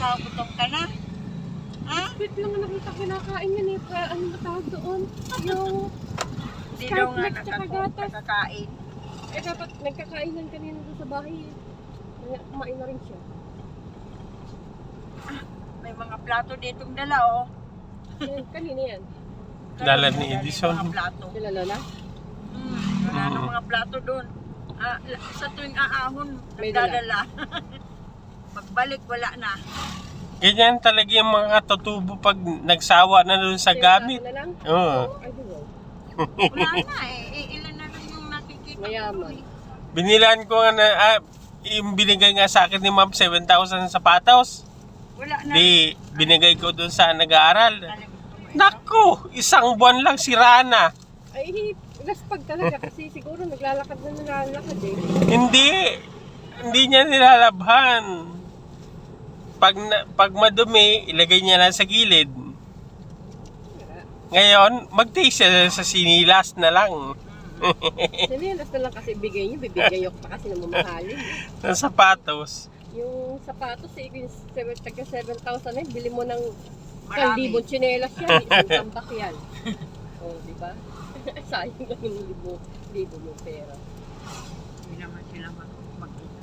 Nakakagutom ka na? Ha? Wait lang, nakita kinakain yan eh. Ano ba tawag doon? Yung Hindi daw nga Scarflex tsaka gatas. nakakain. Eh dapat nagkakainan kanina doon sa bahay eh. Kaya kumain na rin siya. May mga plato ditong dala, oh. Yan, kanina yan. Dala ni Edison. Mga plato. Sila Lola? Wala nang mga plato doon. Sa tuwing aahon, May nagdadala. Pagbalik, wala na. Ganyan talaga yung mga katutubo pag nagsawa na doon sa gamit. Na lang? Oo. Ay, di ba? Wala na eh. Ilan na lang yung nakikita ko Mayaman. eh. Binilan ko nga na, yung binigay nga sa akin ni Ma'am 7,000 sapatos. Wala na. Di, binigay ko doon sa nag-aaral. Talagang tumayo. Naku, isang buwan lang sira na. Ay, gaspag talaga kasi siguro naglalakad eh. Hindi niya nilalabhan. Pag madumi, ilagay niya lang sa gilid. Ngayon, mag-taste siya sa sinilas na lang. Sinilas na lang kasi bigay niyo, bibigay ko pa kasi na mamahalin. Ng sapatos. Yung sapatos eh, yung 7,000 na yun, bili mo ng Marami. 1,000 tsinelas yan, isang tambak yan. O, di ba? Sayang lang yung libo mo pera. Hindi naman sila mag-ina.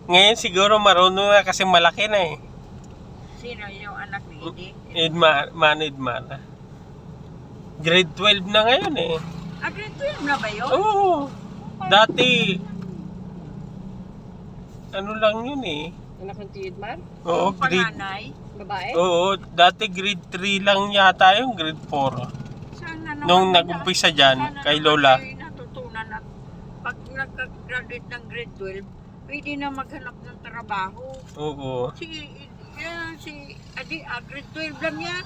Ngayon siguro marunong na kasi malaki na eh. Sino yung anak ni Edie? Edmana. Grade 12 na ngayon eh. Grade 12 na ba yun? Oo. Dati, ano lang yun eh. Anak ng Tidmar? Oo, Yung grade. panganay? Babae? Oo, dati grade 3 lang yata yung grade 4. Sana naman Nung nila- nag-umpisa dyan, sana kay naman Lola. kayo natutunan at pag nagka-graduate ng grade 12, pwede na maghanap ng trabaho. Oo. Si Adi, grade 12 lang yan.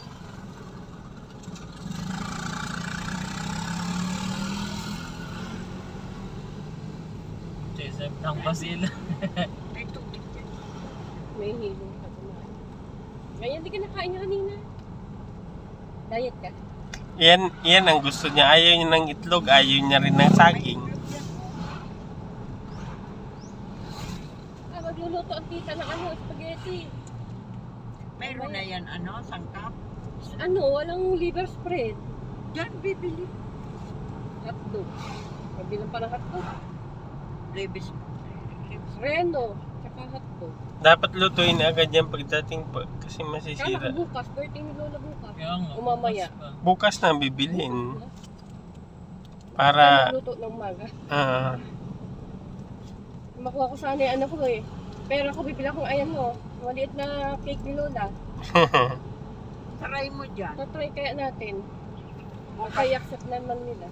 Joseph ng Basil. May tubig yan. May hilong ka kumain. Ngayon, di ka nakain niya kanina. Diet ka? Yan ang gusto niya. Ayaw niya ng itlog, ayaw niya rin ng saging. Magluluto ang tita ng spaghetti. Mayroon na yan, sangkap. Walang liver spread. Diyan, bibili. Hotdog. Kabilang pa ng hotdog. Levis. Reno. Tsaka hotdog. Dapat lutuin agad yan pagdating pa kasi Kala masisira. ko bukas. Birthday ni Lola bukas. Kaya nga. Umamaya. Bukas na bibilhin. Para, Luto ng maga. Makuha ko sana yung ko eh. Pero ako bibili akong maliit na cake ni Lola. Try mo dyan. Tatry kaya natin. Kaya accept naman nila.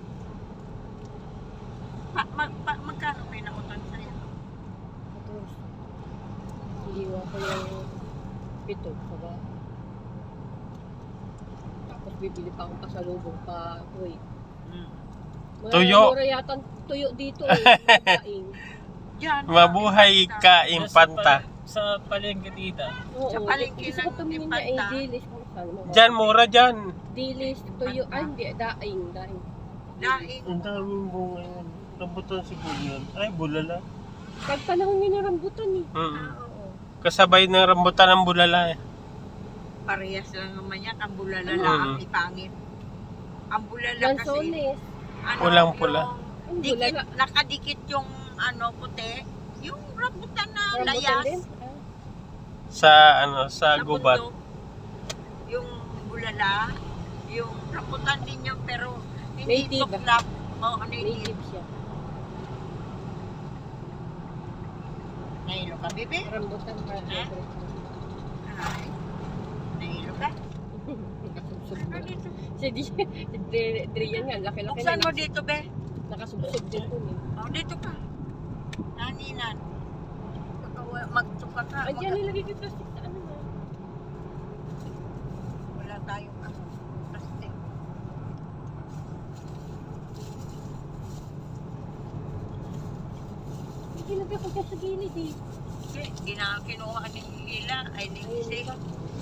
Magkano may nakutan sa'yo? Tapos, hiwa ko yung 7 sa ba? Tapos bibili pa akong pasalubong pa wait. Tuyo. Mura yata ang tuyo dito eh. Madaing. Diyan. mabuhay ka, impanta. Sa palengke tita. Oo. Sa palengke Gusto ko ng tumingin niya Impanta. dilis kung saan mo. Diyan, mura dyan. Dilis, tuyo. Ay, hindi. Daing. Daing. Ang daming bunga yan. Rambutan siguro yun. Ay, bulala. Pag panahon nyo ng rambutan eh. Oo. Kasabay ng rambutan ng bulala eh. Parehas lang naman yan. Ang bulala Mm. lang, ipangit. Ang bulala kasi, Lansones. Pulang pula. Ang Dikit, bulala. nakadikit yung puti. Yung rambutan na Rambutan layas. din. Sa gubat. bundok. Yung bulala, yung rambutan din yun, pero hindi Native. tuklap. Oo, native. Native siya. Nahilo ka, bebe? Rambutan pa. Ay, nahilo ka? Nakasubsob Ano na. dito? Si Drian nga, laki-laki Buksan mo na. dito, be. Nakasubsob din dun eh. Oh, dito ka. Naninan. Magtuka ka. Andiyan nilagay ko yung plastic sa ano na. Wala tayong plastic. Nilagay ko dyan sa gilid eh. Kasi kinuha ni Ila, ay ni Ayun Isi. pa.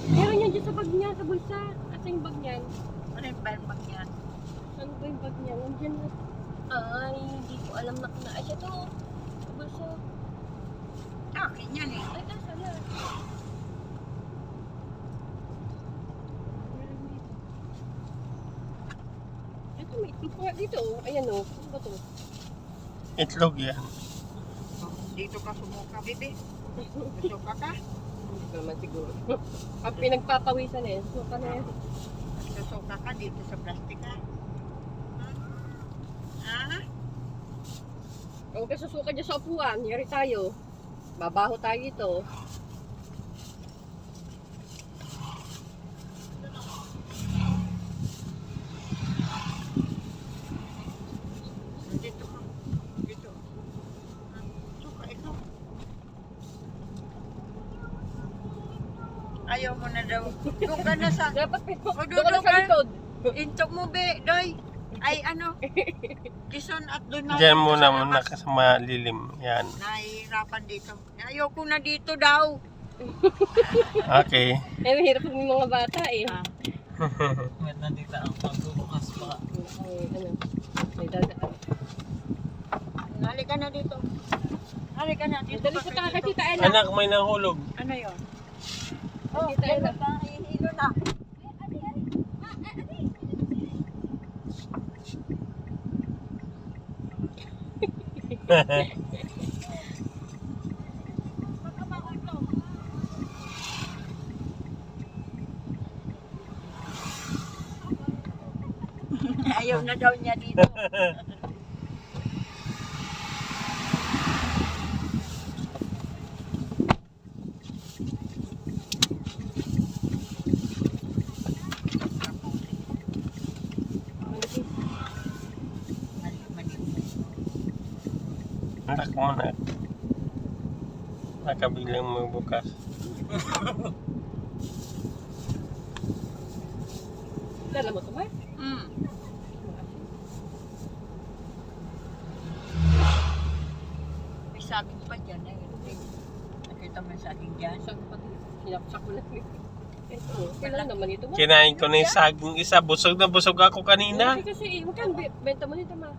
Meron yan dyan sa bag niya, sa bulsa. At yung bag niyan. Ano yung balbag yan? Saan ba yung bag niya? Nandiyan na. Ay, hindi ko alam na kung siya to. Sa bulsa. Akin yan eh. Ay, nasa na. may itlog pa dito. Ayan o. Ano ba to? Itlog yan. Dito ka sumuka, bibi. Suka ka? Hindi naman siguro. Pag pinagpapawisan eh. Suka na yan. Susuka ka dito sa plastic ha? Ha? Kung kayo susuka dyan sa upuan, yari tayo. Babaho tayo ito. Dito ka. Dito. Suka ikaw. Ayaw mo na daw. Doon ka na sa... Dapat doon doon ka lang sa ka. likod. Intok mo, be, doy. Ay, ano? Kison at doon na. Diyan muna ka sa malilim. Yan. Nahihirapan dito. Ayoko na dito daw. Okay. Eh, mahirap pag may mga bata eh. Ah. Wait, nandito ang pagbubukas pa. Ay, ano, may dadaan. Halika na dito. Halika na dito. Dali sa taka, Tita Ella. Anak, may nahulog. Ano yun? Tita Ella. Hilo na. Ayaw na daw niya dito. Anak mo na. Nakabilang mo bukas. Dala mo ito, Mark? May saging pa dyan. Nakita mo yung saging dyan? Sinapsak ko lang. Ito, kailan naman ito, Mark? Kinain ko na yung saging isa. Busog na busog ako kanina. Kasi, magkano benta mo nito, Mark?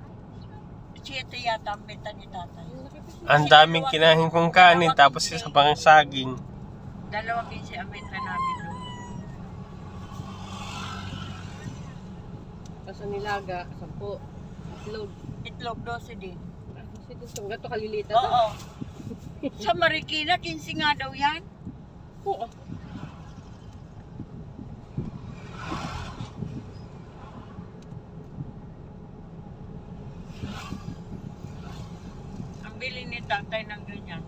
7 yata ang benta ni tatay. Ang daming kinain kong kanin. Tapos isa pang saging. 2.15 ang benta namin doon. Kaso nilaga, 10. Itlog. Itlog 12 din. Kasi ito, gato kalilita. Oo. Sa Marikina, 15 nga daw yan. Oo. Ang bili ni tatay ng ganyan.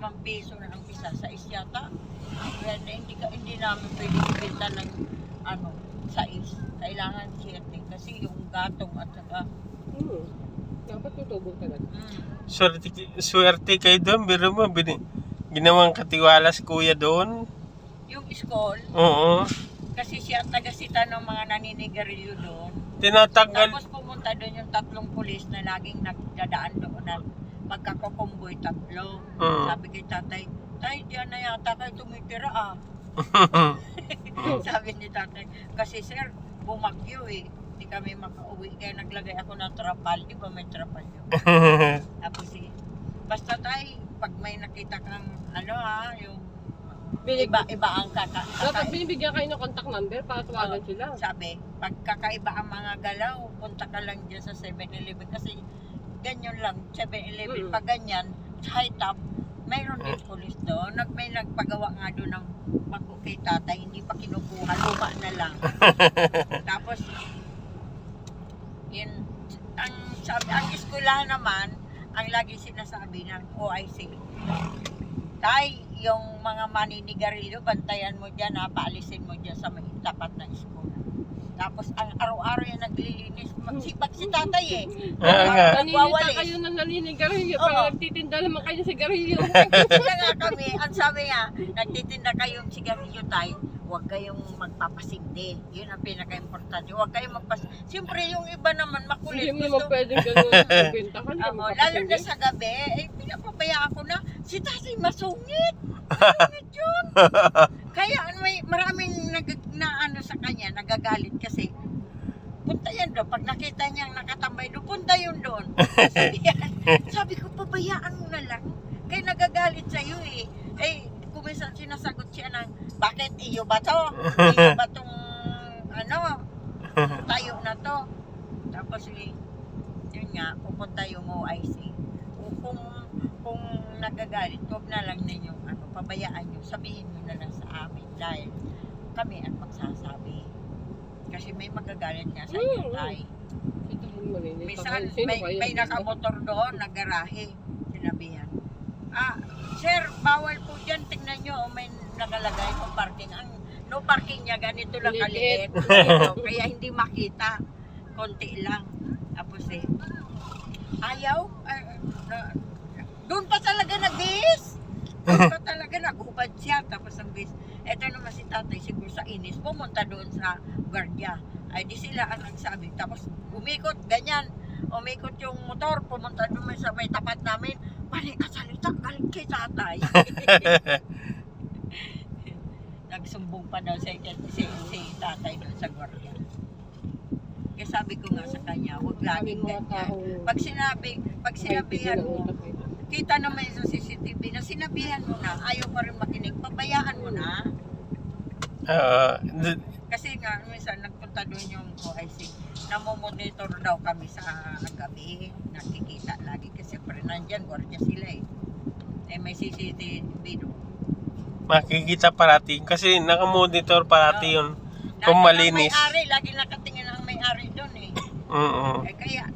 5 piso na ang isa sa isyata. Kaya na hindi namin pwede ibenta ng sais. Kailangan 7 kasi yung gatong at saka Dapat tutubog talaga. Swerte kayo doon. Biro mo, ginawang katiwala si kuya doon. yung school, Oo. kasi siya taga-sita ng mga naninigarilyo doon. Tinatanggal. Tapos pumunta doon yung 3 pulis na laging nagdadaan doon na magkakukumboy 3. Sabi kay tatay, tay, diyan na yata kayo tumitira ah. Sabi ni tatay, kasi sir, bumagyo eh. Hindi kami makauwi. Kaya naglagay ako ng trapal. Di ba may trapal yun? Tapos basta tay, pag may nakita kang yung iba ang Dapat binibigyan kayo ng contact number para tawagan sila. Sabi, pag kakaiba ang mga galaw, punta ka lang dyan sa 7-Eleven kasi ganyan lang, 7-Eleven, pag ganyan, high top, mayroon din police doon. May nagpagawa nga doon ng bangko kay tatay, hindi pa kinukuha, luma na lang. Tapos, yun, ang eskwelahan naman, ang lagi sinasabi ng OIC, tay, yung mga maninigarilyo, bantayan mo dyan, paalisin mo dyan sa may tapat na school. Tapos ang araw-araw yung naglilinis. Magsipag si tatay eh. Naninita kayo ng naninigarilyo. Oo. Parang nagtitinda naman kayo ng sigarilyo. Nagtitinda nga kami. Ang sabi nga, nagtitinda kayong sigarilyo tay, huwag kayong magpapasindi. Yun ang pinaka-importante. Huwag kayong magpasindi. Siyempre yung iba naman makulit. Hindi mo naman pwedeng ganun. Bentahan ka. Lalo na sa gabi, pinapabayaan ko na, si tatay masungit. Masungit yun. Kaya may maraming sa kanya, nagagalit kasi punta yan doon. Pag nakita niyang nakatambay doon, punta yun doon. Sabi ko, pabayaan mo na lang. Kaya nagagalit sa'yo eh. Kung minsan sinasagot siya ng, bakit iyo ba to? Iyo ba tong tayo na to? Tapos yun nga, pupunta yung OIC. Kung nagagalit, huwag na lang ninyong pabayaan nyo, sabihin nyo na lang sa amin dahil kami ang magsasabi. Kasi may magagalit nga sa inyo, tay. Minsan, may nakamotor doon, naggarahe, sinabihan. Sir, bawal po dyan, tingnan nyo, may nakalagay no parking. Ang no parking niya, ganito lang kaliit. Kaya hindi makita, konti lang. Tapos ayaw, doon pa talaga nag-bis. Doon pa talaga nag-ubad siya. Tapos ang bis, eto naman si tatay, siguro sa inis, pumunta doon sa guardia. Ay di sila ang nagsabi. Tapos umikot, ganyan. Umikot yung motor, pumunta doon sa may tapat namin. Mali ka salita, galing kay tatay. Nagsumbong pa daw si tatay doon sa guardia. Kaya sabi ko nga sa kanya, huwag laging ganyan. Pag sinabihan mo, kita naman sa CCTV na sinabihan mo na, ayaw pa rin makinig, pabayaan mo na. Kasi nga, minsan nagpunta doon yung OIC, namomonitor daw kami sa gabi, nakikita lagi kasi pa rin nandyan, gwardiya sila may CCTV doon. Makikita parati kasi nakamonitor parati yun. Kung malinis. May-ari, lagi nakatingin ang may-ari doon kaya,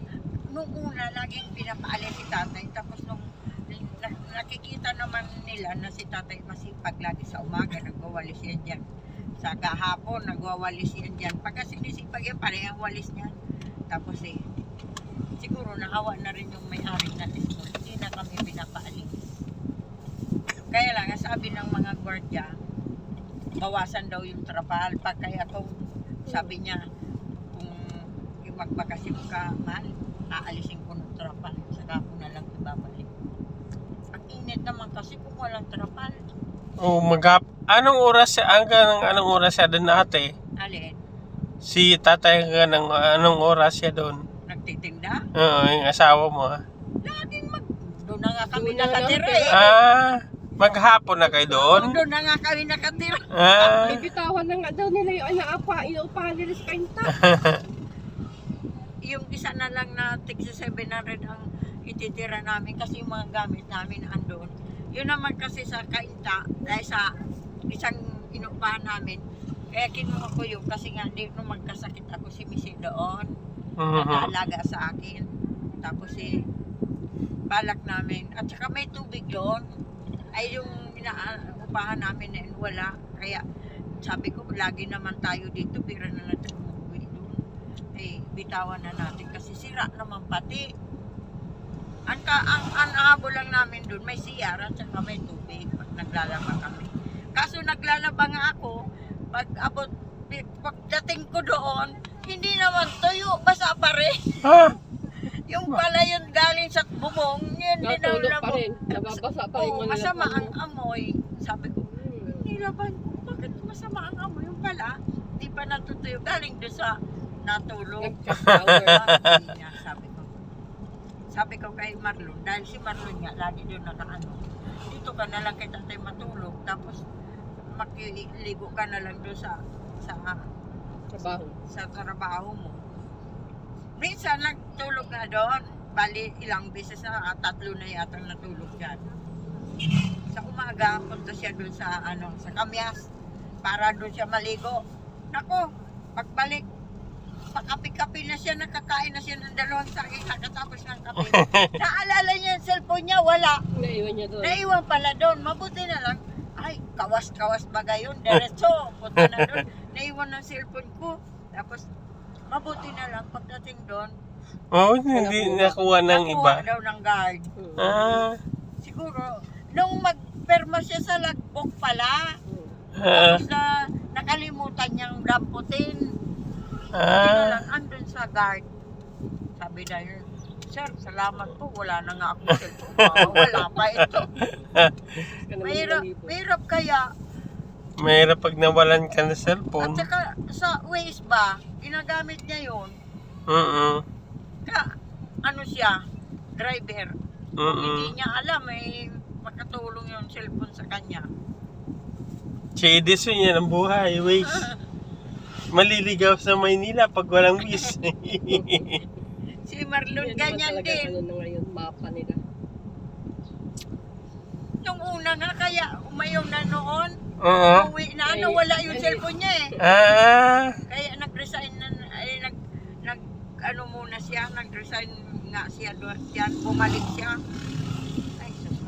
nung una, laging pinapaalis si tatay, tapos nung nakikita naman nila na si tatay masipag lagi sa umaga, nagwawalis yan dyan. Sa kahapon, nagwawalis yan dyan. Pagka sinisipag yan, parang ang walis niyan. Tapos siguro nahawa na rin yung may-ari na school. Hindi na kami pinapaalis. Kaya lang, sabi ng mga gwardiya, bawasan daw yung trapal. Kaya kung sabi niya, kung magbakasyon ka, mahal, aalisin ko ng trapal. Saka ko na lang ibabalik. Ang init naman kasi kung walang trapal. Anong oras siya doon ate? Alin? Si tatay anong oras siya doon? Nagtitinda? Oo, yung asawa mo. Laging doon na nga kami nakatira Maghapon na kayo doon? Doon na nga kami nakatira. Bibitawan na nga daw nila yung inuupahan nila sa kainta. Yung isa na lang na tigsa 700 ang ititira namin kasi yung mga gamit namin andun. Yun naman kasi sa kainta, dahil sa isang inuupahan namin, kaya kinuha ko yun kasi nga di nung magkasakit ako si Missy doon, nag-aalaga sa akin. Tapos balak namin, at saka may tubig doon, ay yung inaupahan namin na wala. Kaya sabi ko, lagi naman tayo dito, bira na natin umuwi doon. Bitawan na natin kasi sira naman pati. Ang habol lang namin doon, may CR at saka may tubig pag naglalaba kami. Kaso naglalaba nga ako, pagdating ko doon, hindi naman tuyo, basa pa rin. Yung pala yun galing sa bubong, yun din ang Natulog pa rin, nababasa pa rin. Masama ang amoy. Sabi ko, nilaban ko, bakit masama ang amoy? Yung pala, di pa natutuyo, galing doon sa natulog. Sabi ko kay Marlon, dahil si Marlon nga, lagi doon nakaano, dito ka na lang kay tatay matulog, tapos makiligo ka na lang doon sa trabaho mo. Minsan nagtulog na doon, bali ilang beses na, 3 na yata natulog dyan. Sa umaga, punta siya doon sa Kamyas, para doon siya maligo. Nako, pagbalik, pakapi-kapi na siya, nakakain na siya ng 2 saging, nakatapos ng kape. Naalala niya yung cellphone niya, wala. Naiwan niya doon. Naiwan pala doon, mabuti na lang. Ay, kawas-kawas ba gayon? Diretso, punta na doon. Naiwan ng cellphone ko. Tapos, mabuti na lang pagdating doon. Hindi nakuha ng iba. Nakuha daw ng guard. Siguro, nung magperma siya sa logbook pala, tapos nakalimutan niyang damputin. Hindi na lang andun sa guard. Sabi na yun, sir, salamat po, wala na nga akong cellphone. Wala pa ito. Mahirap kaya. Mahirap pag nawalan ka ng At cellphone. saka sa Waze ba, ginagamit niya yun. Ano siya, driver. Hindi niya alam, makatulong yung cellphone sa kanya. Si Edison yan ang buhay, Waze. maliligaw sa Maynila pag walang bis. Si Marlon Yan naman ganyan talaga, din. ano na ngayon, mapa nila. Nung una nga kaya umayaw na noon. Oo. Uwi na ano, wala yung cellphone niya eh. Ah, Kaya nag-resign na, ay, ano muna siya, nag-resign nga siya doon, bumalik siya. Ay, sus.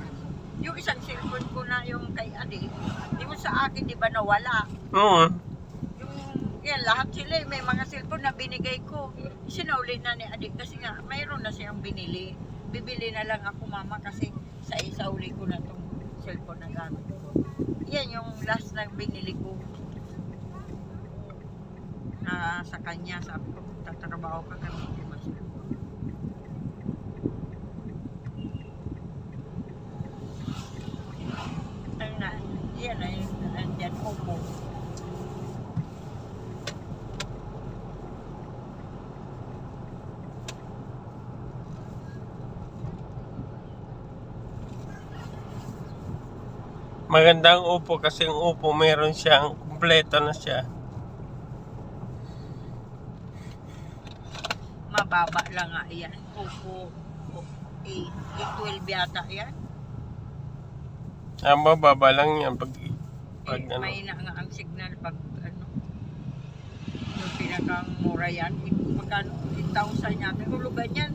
Yung isang cellphone ko na yung kay Adi, di mo sa akin, di ba nawala? oo. Yung, yan, lahat sila, may mga cellphone na binigay ko. Sinauli na ni Adi kasi nga, mayroon na siyang binili. Bibili na lang ako mama kasi sa isauli ko na itong cellphone na gamit ko. Yan yung last na binili ko. Na sa kanya, sabi ko, tatrabaho ka kami, hindi masulpo. Ayun na, yan na yun, nandyan, Oppo. Magandang upo kasi yung upo meron siyang kumpleto na siya. Mababa lang nga yan, Oppo, A12 yata yan. Ang bababa lang yan pag ano. May na nga ang signal pag ano, yung pinakang mura yan, magkano, 8,000 yata, hulugan yan.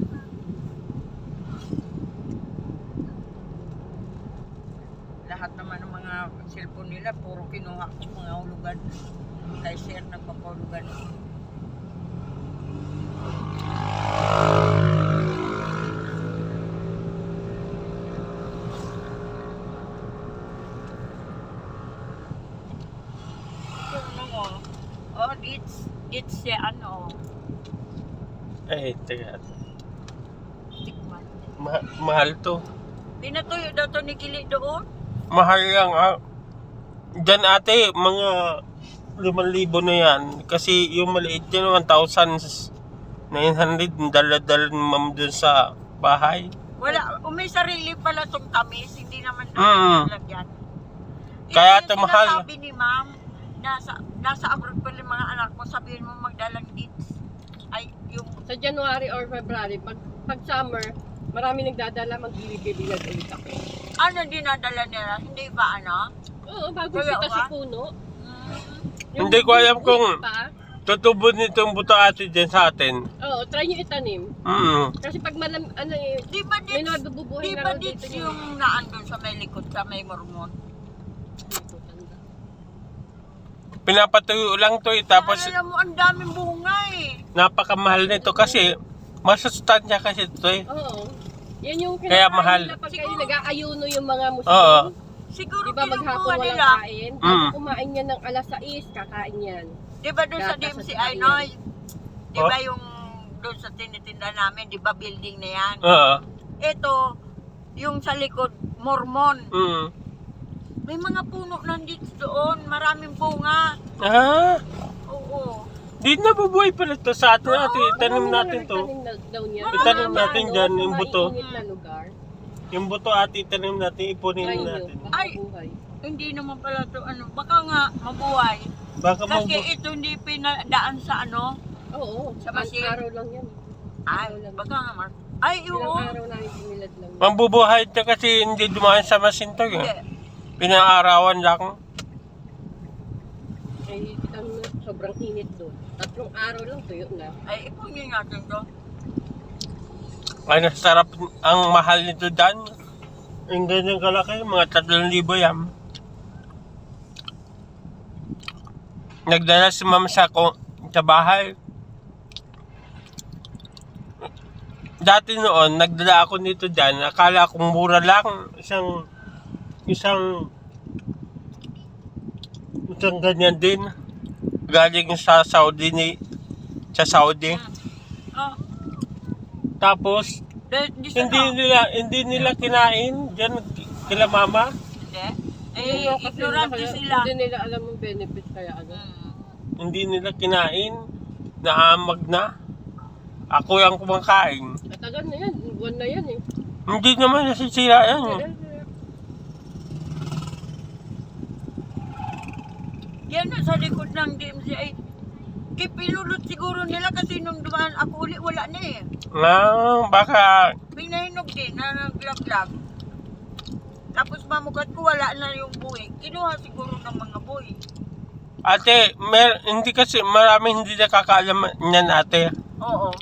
Lahat naman ng mga cellphone nila, puro kinuha ko mga hulugan. Kay sir, nagpapahulugan. Oh, it's siya ano, Ay, teka. tikman. Mahal to. Pinatuyo daw to ni Kili doon. Mahal lang ah. Diyan ate, mga 5,000 na yan. Kasi yung maliit yan, 1,900 dala-dala ni ma'am dun sa bahay. Wala, may sarili pala tong tamis, hindi naman Mm. lagyan. Kaya Ito ito yung mahal. sinasabi ni ma'am, nasa abroad pa yung mga anak mo, sabihin mo magdalang dates. Ay, yung, Sa January or February, pag summer, marami nagdadala, magbibibilad ulit ako. ano dinadala nila, hindi ba ano? Oo, bago Kaya kita ba? sa puno. Hindi ko alam kung- Pa, Tutubod nitong buto ate dyan sa atin. oo, try nyo itanim. Kasi Kasi pag ano eh, Di ba may dates, nabubuhay di na ba raw dito dates yung... yung naandun sa may likod, sa may mormon? pinapatuyo lang to eh. Tapos Alam mo, ang daming bunga eh. napakamahal nito kasi masustansya kasi ito eh. Oo. Yan yung Kaya kinakain mahal. nila pag kayo Siguro- nag-aayuno yung mga muslim. Oo. Siguro Di ba maghapon kinukuha walang nila. kain? Mm. Bago kumain yan ng alas 6, kakain yan. Di ba doon sa Gatas DMC at Noy? Di Oh. ba yung doon sa tinitinda namin, di ba building na yan? Oo. Ito, yung sa likod, Mormon. Mm. May mga puno nandito doon, maraming bunga. Ah, Oo. di nabubuhay pala ito sa atin. Ate, itanim Marami natin na to. nagtanim na daw niya. Itanim Sa natin ano, dyan sa yung buto. maiinit na lugar. Yung buto ate, itanim natin, ipunin Try nyo, natin. baka Ay! buhay. Hindi naman pala to ano, baka nga mabuhay. Baka Kasi mabuhay. ito hindi pinadaan sa ano. Oo, Sa sa machine. araw lang yan. Ay, baka nga ay, Ilang oo. araw na yung binilad lang. Mambubuhay ito kasi hindi dumaan sa masinto Hindi. eh. Pinaarawan lang. Ay, sobrang init doon. 3 araw lang tuyo na. Ay, ipunin natin to. Ay, nasarap. Ang mahal nito dyan. Ang ganyan kalaki, mga 3,000 yan. Nagdala si mama sa bahay. Dati noon, nagdala ako nito dyan. Akala kong mura lang. Isang ganyan din. Galing sa Saudi sa Saudi. Oh, Tapos, di sa hindi nila kinain diyan kila mama. Hindi. Hindi Eh, kasi ignorante sila. Hindi nila alam yung benefits kaya ano. Hindi nila kinain. Naamag na. Ako yung kumakain. Matagal na yan, buwan na yan eh. Hindi naman nasisira yan. Eh. Yan na sa likod ng DMCI. Kay pinulot siguro nila kasi nung dumaan ako uli, wala na eh. Baka Pinahinog din na naglaglag. Tapos mamukat ko, wala na yung buhay. Kinuha siguro ng mga buhay. ate, hindi kasi marami hindi nakakaalam niyan ate. Oo.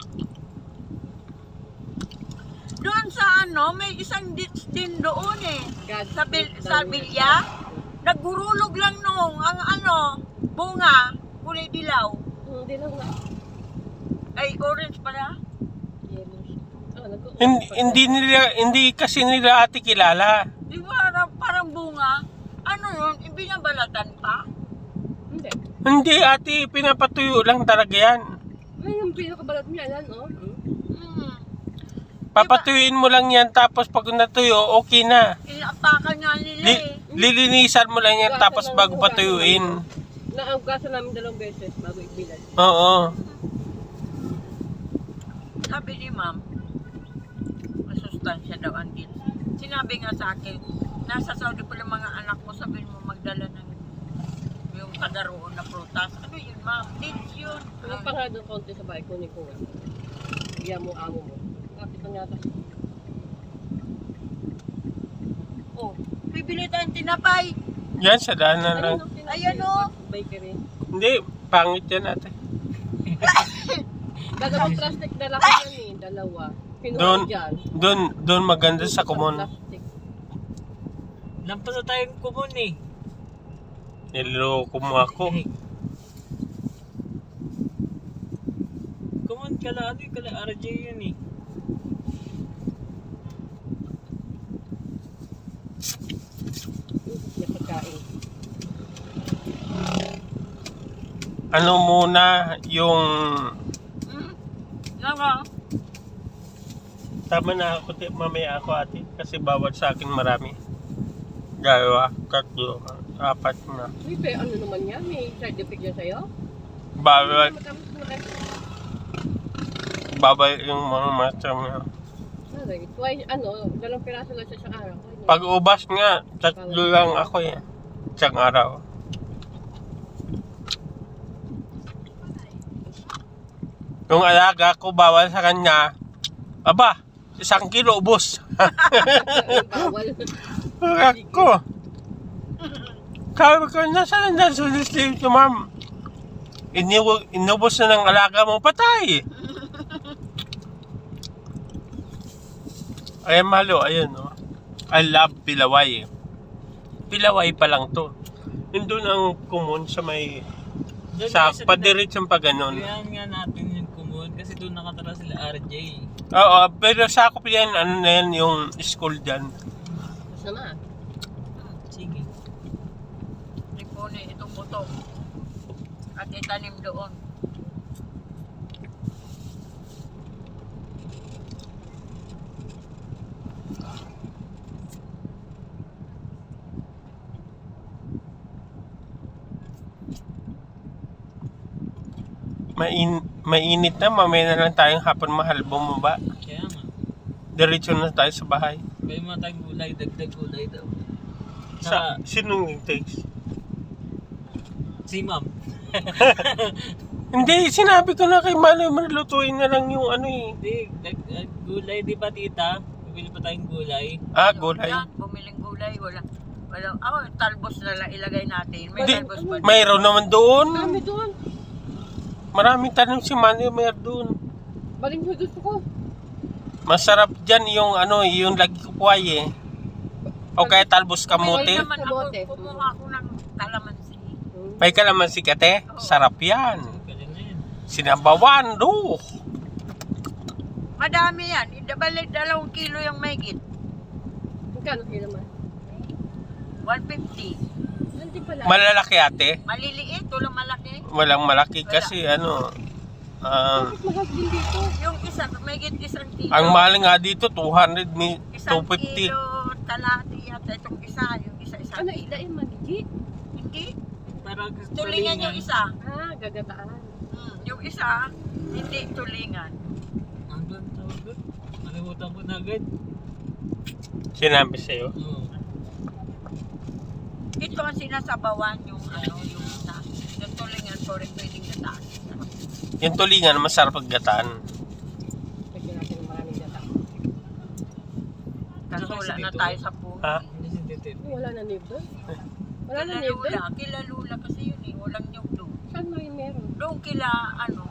Doon sa ano, may isang ditch din doon eh. Sa Bilya. Nagurulog lang nung ang ano, bunga, kulay dilaw. Hindi lang nga. Ay, orange pala. Yellow. Hindi kasi nila ate kilala. Di ba parang bunga? Ano yun? Binabalatan pa? Hindi. Hindi ate, pinapatuyo lang talaga yan. Ay, yung pinakabalat niya yan, oh. Hmm. Papatuyuin mo lang yan tapos pag natuyo, okay na. Inapakan nga nila eh. Lilinisan mo lang yan tapos bago patuyuin. Naanggasan namin 2 beses bago ibilad. Oo. Sabi ni ma'am, masustansya daw ang ditch. Sinabi nga sa akin, nasa Saudi pala mga anak mo, sabihin mo magdala ng yung kadaroon na prutas. Ano yun ma'am? Ditch yun. Yung pangahal ng konti sa bahay, kunin ko nga. Bigyan mo amo mo. Kapit lang yata. Oh, bibili tayong tinapay. Yan, sa daanan lang. Ayan, oh. Bakery. Hindi, pangit yan ate. Dalawang plastic na lang yan eh. Dalawa. Kinuha Doon- dyan. Doon maganda sa kumon. Plastic. Lampas na tayong kumon eh. Niloko mo ako. Kumon kala RJ yun eh. Yung pagkain. Ano muna yung... Nga. Tama na ako, mamaya ako ate. Kasi bawal sa akin marami. 2, 3, 4 na. Uy, pero ano naman yan? May side effect yan sa'yo? Bawal, Matamis mo lang. bawal yung mga matang na. Alright. Twice, 2 piraso lang sa isang araw. Pag ubas nga, 3 lang ako eh. Isang araw. Yung alaga ko, bawal sa kanya. Aba, 1 kilo ubos. Bawal. Ako. Sabi ko, nasaan na sulit ko, ma'am? Inubos na ng alaga mo, patay. Ay, malo, ayun, oh. I love Pilaway. Pilaway pa lang to. Yun doon ang kumon sa may... Doon Sa kasi padiritsang pa ganun. Kailangan nga natin yung kumon kasi doon nakatara sila RJ. Oo, pero sakop yan, ano na yan, yung school dyan. Sama. Sige. Ipunin itong buto. At itanim doon. Mainit na, mamaya na lang tayong hapon mahal, bumaba. Kaya nga. Diretso na tayo sa bahay. May mga tayong gulay, dagdag gulay daw. Sa, sinong nag-text? Si ma'am. Hindi, sinabi ko na kay Maloy, malutuin na lang yung ano eh. Hindi, gulay di ba tita? Bibili pa tayong gulay. Gulay. Yan, bumiling gulay. Wala. Talbos na lang ilagay natin. May Hindi, talbos ba? mayroon naman doon. Dami doon. Maraming tanong si Maloy, mayroon doon. Baling ko gusto ko. Masarap dyan yung ano, yung lagi kukway eh. O kaya talbos kamote. May naman ako, Kamote. kumuha ako ng kalamansi. May kalamansi kate, sarap yan. Galing na yan. Sinabawan, do. Madami yan. Balik 2 kilo yung mahigit. Magkano kilo man? 150. Hindi pala. Malalaki ate. Maliliit, walang malaki. Walang malaki kasi ano. Bakit mahal din dito? Yung isa, mahigit 1 kilo. Ang mahal nga dito, 200, 1 250. kilo talati yata itong isa. Yung isa, Ano, kilo. ilain magigit? Hindi. Para Tulingan yung isa. Gagataan. Yung isa, hindi tulingan. Ang doon tawag doon? Nalimutan ko na agad. Sinabi sa'yo. Oo. Ito ang sinasabawan yung ano, yung isa. Yung tulingan ko rin pwedeng gataan. Yung tulingan, masarap paggataan. Lagyan natin ng maraming gata. Kaso wala na tayo sa puno. Ha? Hindi si Tito. Wala na nib doon? Wala na Kila nib doon? Lula, kila Lula kasi yun eh, walang niyog doon. Saan mo yung meron? Doon kila, ano,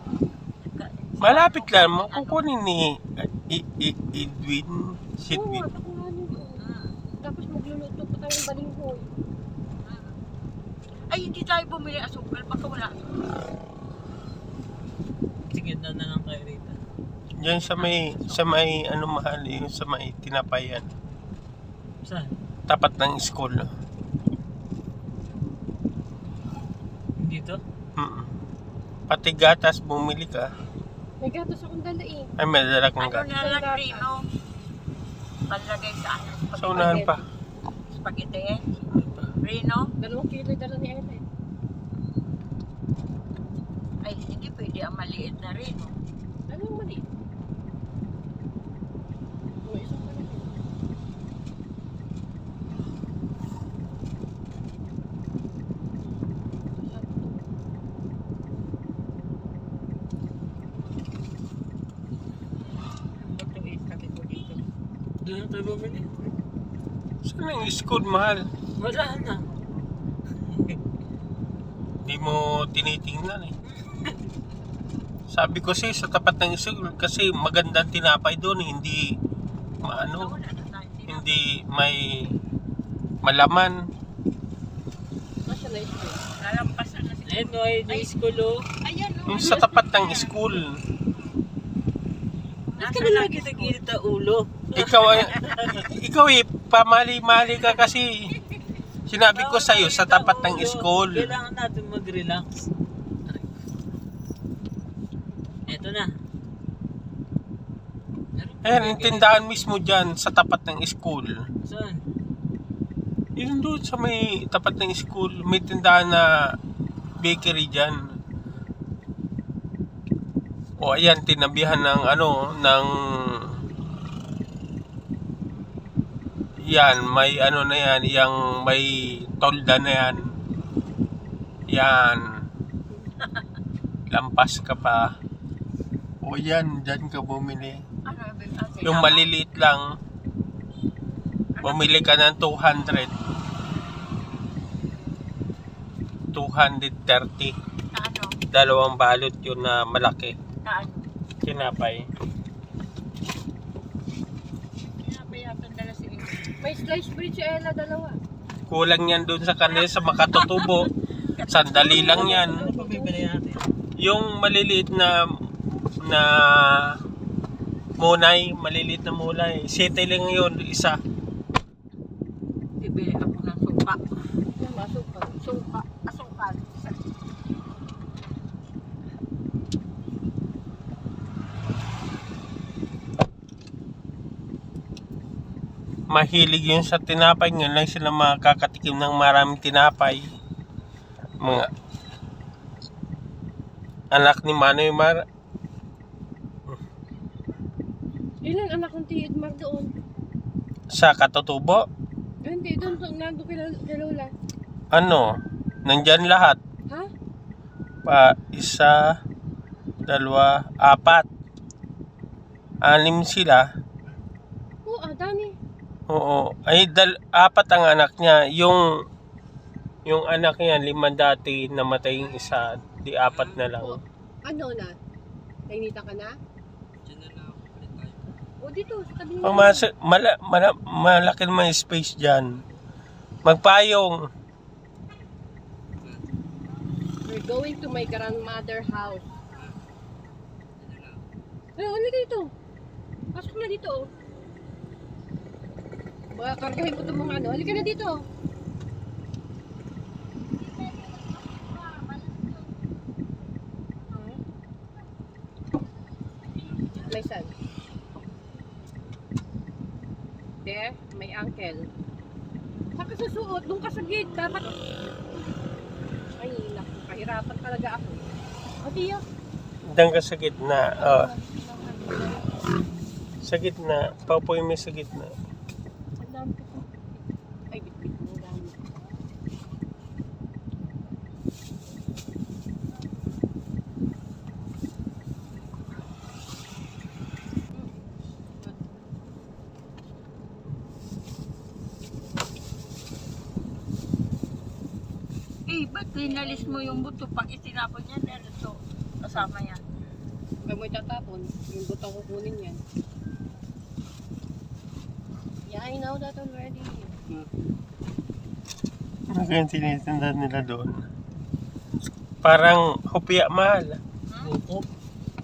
Malapit lang, makukunin ni Edwin. Si Oo Edwin. nga, nakuha nyo doon. Tapos magluluto pa tayo ng balinghoy. Ay, hindi tayo bumili asukal, baka wala. Sige na lang kayo rito. Diyan sa may ano mahal yung sa may tinapayan. Saan? Tapat ng school. Dito? Mm. Pati gatas, bumili ka. May gatos akong dala eh. Ay, may dala kang Ano gatas. na lang, Rino? Palagay sa ano, Sa unahan pa. spaghetti. Rino? 2 kilo dala ni Ellen. Ay, hindi pwede ang maliit na Rino. Ano yung mali? O, isang pala yun. Matuit kami ko dito. Doon na tayo bumili? Saan ang school, mahal? Wala na. Hindi mo tinitingnan eh. Sabi ko sa'yo, sa tapat ng school, kasi magandang tinapay doon, hindi maano, Wala na tayo. hindi may malaman. Nasa na ito. Lalampasan na sila. Ayun, no, ay school oh. Ayan, no. Yung sa tapat ng school. Ba't ka na lagi nagilid na ulo? Ikaw pamali-mali ka kasi. Sinabi ko sa'yo, sa tapat ng school. Kailangan natin mag-relax. Eto na. Ayan, yung tindahan mismo dyan, sa tapat ng school. Saan? Yun doon sa may tapat ng school, may tindahan na bakery dyan. O ayan, tinabihan ng ano, ng yan, may ano na yan, yung may tolda na yan. Yan. Lampas ka pa. O yan, dyan ka bumili. Yung maliliit lang, bumili ka ng 200. 230. Na ano? Dalawang balot yun na malaki. Na ano? Tinapay. Pinabayatan dala sila. May slice bread si Ella, dalawa. Kulang yan dun sa kanila sa makatutubo. Sandali lang yan. Ano pa bibili natin? Yung maliliit na mulay, maliliit na mulay. 7 lang yun, isa. Bibili ako ng suka. Yung masukal. Suka. Asukal. Mahilig yun sa tinapay. Ngayon lang sila makakatikim ng maraming tinapay. Mga anak ni Manoy Mar. Ilan anak ng Tia Edmar doon? Sa katutubo. Hindi, doon nandun kay Lola. Ano? Nandyan lahat. Ha? Pa, 1, 2, 4. 6 sila. Oo, dami. Oo. Ay, 4 ang anak niya. Yung anak niya, 5 dati, namatay yung isa. Di 4 na lang. Oo. Ano na? Nainita ka na? Diyan na lang ako ulit tayo. O dito, sa tabi Pag niya. malaki naman yung space dyan. Magpayong. We're going to my grandmother house. Ay, ano dito? Pasok na dito, oh. Baka kargahin ko itong mga ano. Halika na dito. May son. There, may uncle. Saan ka susuot? Doon ka sa gate. Dapat... Ay, naku. Kahirapan talaga ako. O, tiyo. Diyan ka sa gitna. Oh. Sa gitna. Paupoy mo sa gitna. Ang dami ko. Ay, bitbit mo. Ang dami. ba't pinalis mo yung buto pag itinapon yan? Ito, kasama yan. Kaya mo itatapon, yung butang kukunin yan. Yeah, I know that already. Ano kayang tinitinda nila doon? Parang hopya mahal. Buko.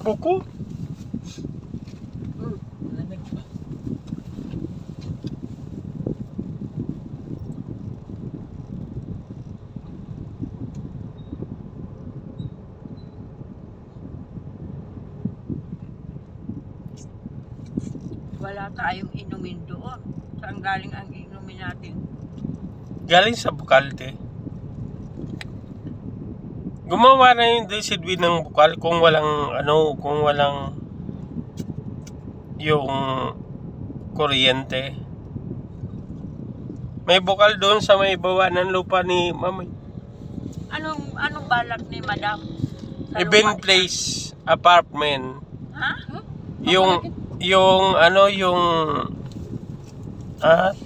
Buko? Lamig pa. Wala tayong inumin doon. Saan galing ang inumin natin? Galing sa Bukalte. Gumawa na yung Decidwi ng bukal kung walang kung walang yung kuryente. May bukal doon sa may baba ng lupa ni Mami. Anong balak ni Madam? Sa Event lupa? place apartment. Ha? Yung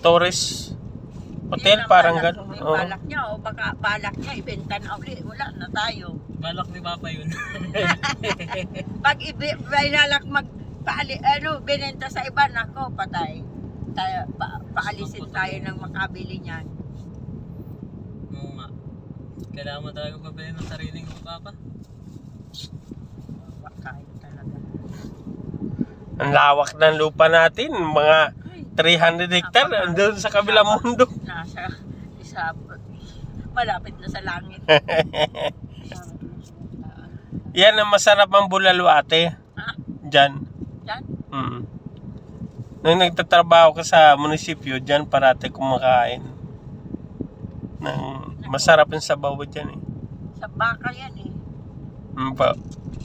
Torres Hotel Yun ang parang balak gano'n. mo, yung Oo. balak niya o baka balak niya ibenta na uli. Wala na tayo. Balak ni Papa yun. Pag ibalak binenta sa iba, nako, patay. Paalisin tayo ng makabili niyan. Oo nga. Kailangan mo talaga pabili ng sariling Papa. Kain talaga. Ang lawak ng lupa natin, mga 300 hektar andun sa kabilang mundo. Nasa malapit na sa langit. Yan ang masarap ang bulalo ate. Ha? Diyan. Yan? Nung nagtatrabaho ka sa munisipyo, diyan parate kumakain. Masarap yung sabaw dyan eh. Sa baka yan eh.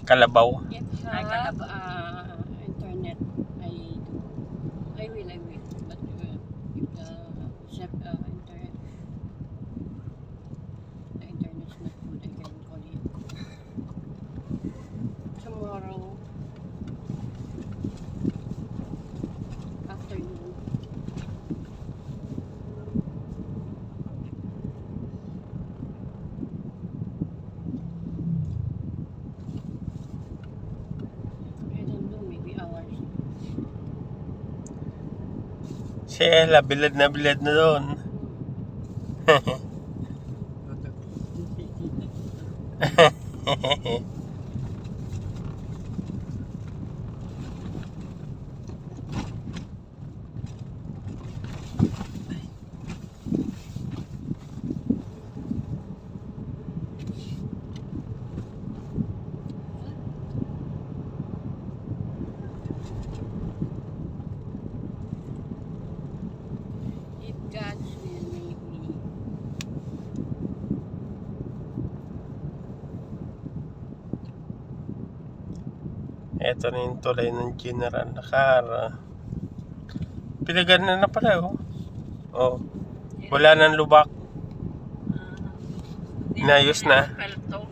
Kalabaw. If Ay, have kalaba. internet, I do. I will. But if the internet is not good, I can call you. Tomorrow, afternoon. I don't know, maybe hours. Si Ella, bilad na doon. If God's will, maybe. Ito na yung tulay ng General Nakara. Pinagana na pala oh. Oh. Wala nang lubak. Inayos na. Pelto.